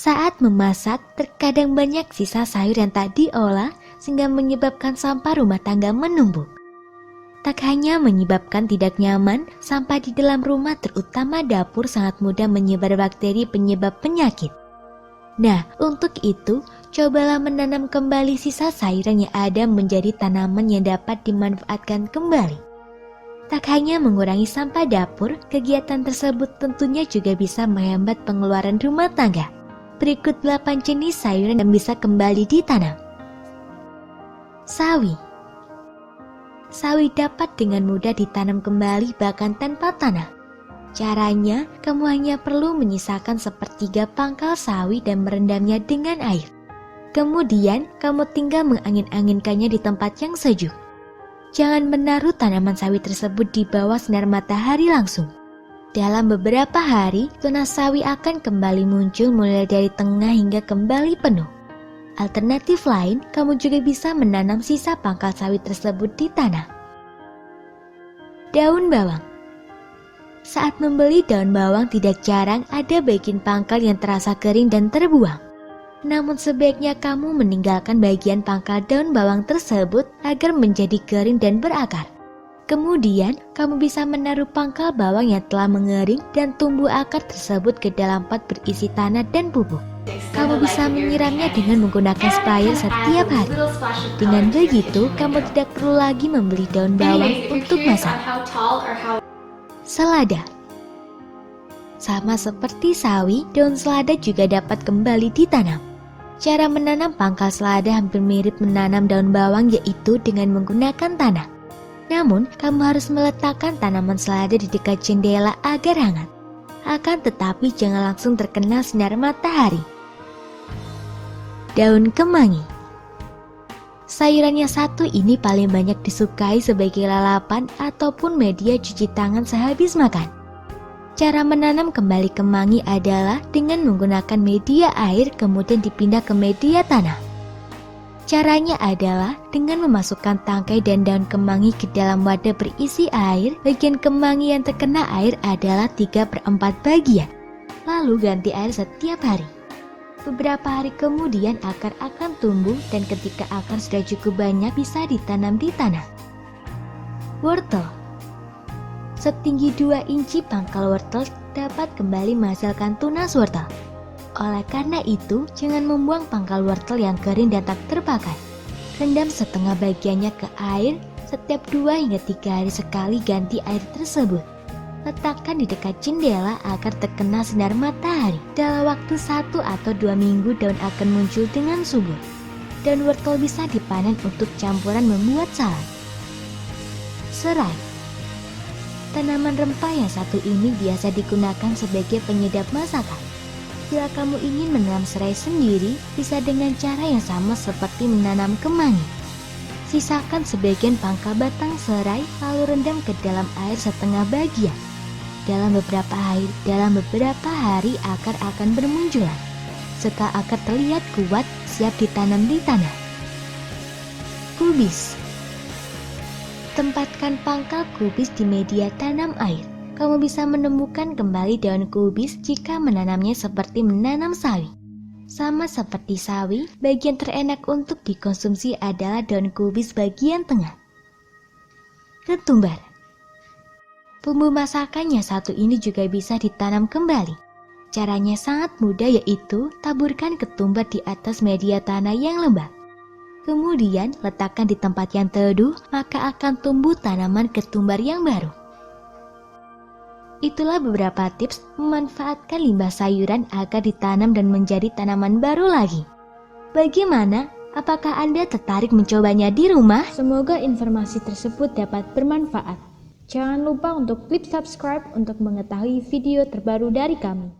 Saat memasak, terkadang banyak sisa sayur yang tak diolah sehingga menyebabkan sampah rumah tangga menumpuk. Tak hanya menyebabkan tidak nyaman, sampah di dalam rumah terutama dapur sangat mudah menyebar bakteri penyebab penyakit. Nah, untuk itu, cobalah menanam kembali sisa sayuran yang ada menjadi tanaman yang dapat dimanfaatkan kembali. Tak hanya mengurangi sampah dapur, kegiatan tersebut tentunya juga bisa menghambat pengeluaran rumah tangga. Berikut 8 jenis sayuran yang bisa kembali ditanam. Sawi. Sawi dapat dengan mudah ditanam kembali bahkan tanpa tanah. Caranya, kamu hanya perlu menyisakan sepertiga pangkal sawi dan merendamnya dengan air. Kemudian, kamu tinggal mengangin-anginkannya di tempat yang sejuk. Jangan menaruh tanaman sawi tersebut di bawah sinar matahari langsung. Dalam beberapa hari, tunas sawi akan kembali muncul mulai dari tengah hingga kembali penuh. Alternatif lain, kamu juga bisa menanam sisa pangkal sawi tersebut di tanah. Daun bawang. Saat membeli daun bawang tidak jarang ada bagian pangkal yang terasa kering dan terbuang. Namun sebaiknya kamu meninggalkan bagian pangkal daun bawang tersebut agar menjadi kering dan berakar. Kemudian, kamu bisa menaruh pangkal bawang yang telah mengering dan tumbuh akar tersebut ke dalam pot berisi tanah dan pupuk. Kamu bisa menyiramnya dengan menggunakan sprayer setiap hari. Dengan begitu, kamu tidak perlu lagi membeli daun bawang untuk masak. Selada. Sama seperti sawi, daun selada juga dapat kembali ditanam. Cara menanam pangkal selada hampir mirip menanam daun bawang, yaitu dengan menggunakan tanah. Namun, kamu harus meletakkan tanaman selada di dekat jendela agar hangat. Akan tetapi jangan langsung terkena sinar matahari. Daun kemangi. Sayurannya satu ini paling banyak disukai sebagai lalapan ataupun media cuci tangan sehabis makan. Cara menanam kembali kemangi adalah dengan menggunakan media air kemudian dipindah ke media tanah. Caranya adalah dengan memasukkan tangkai dan daun kemangi ke dalam wadah berisi air. Bagian kemangi yang terkena air adalah 3/4 bagian. Lalu ganti air setiap hari. Beberapa hari kemudian akar akan tumbuh dan ketika akar sudah cukup banyak bisa ditanam di tanah. Wortel. Setinggi 2 inci pangkal wortel dapat kembali menghasilkan tunas wortel. Oleh karena itu, jangan membuang pangkal wortel yang kering dan tak terpakai. Rendam setengah bagiannya ke air, setiap 2 hingga 3 hari sekali ganti air tersebut. Letakkan di dekat jendela agar terkena sinar matahari. Dalam waktu 1 atau 2 minggu daun akan muncul dengan subur. Daun wortel bisa dipanen untuk campuran membuat salad. Serai. Tanaman rempah yang satu ini biasa digunakan sebagai penyedap masakan. Bila kamu ingin menanam serai sendiri, bisa dengan cara yang sama seperti menanam kemangi. Sisakan sebagian pangkal batang serai lalu rendam ke dalam air setengah bagian. Dalam beberapa hari akar akan bermunculan. Setelah akar terlihat kuat, siap ditanam di tanah. Kubis. Tempatkan pangkal kubis di media tanam air. Kamu bisa menemukan kembali daun kubis jika menanamnya seperti menanam sawi. Sama seperti sawi, bagian terenak untuk dikonsumsi adalah daun kubis bagian tengah. Ketumbar. Bumbu masakan yang satu ini juga bisa ditanam kembali. Caranya sangat mudah, yaitu taburkan ketumbar di atas media tanah yang lembab. Kemudian letakkan di tempat yang teduh, maka akan tumbuh tanaman ketumbar yang baru. Itulah beberapa tips memanfaatkan limbah sayuran agar ditanam dan menjadi tanaman baru lagi. Bagaimana? Apakah Anda tertarik mencobanya di rumah? Semoga informasi tersebut dapat bermanfaat. Jangan lupa untuk klik subscribe untuk mengetahui video terbaru dari kami.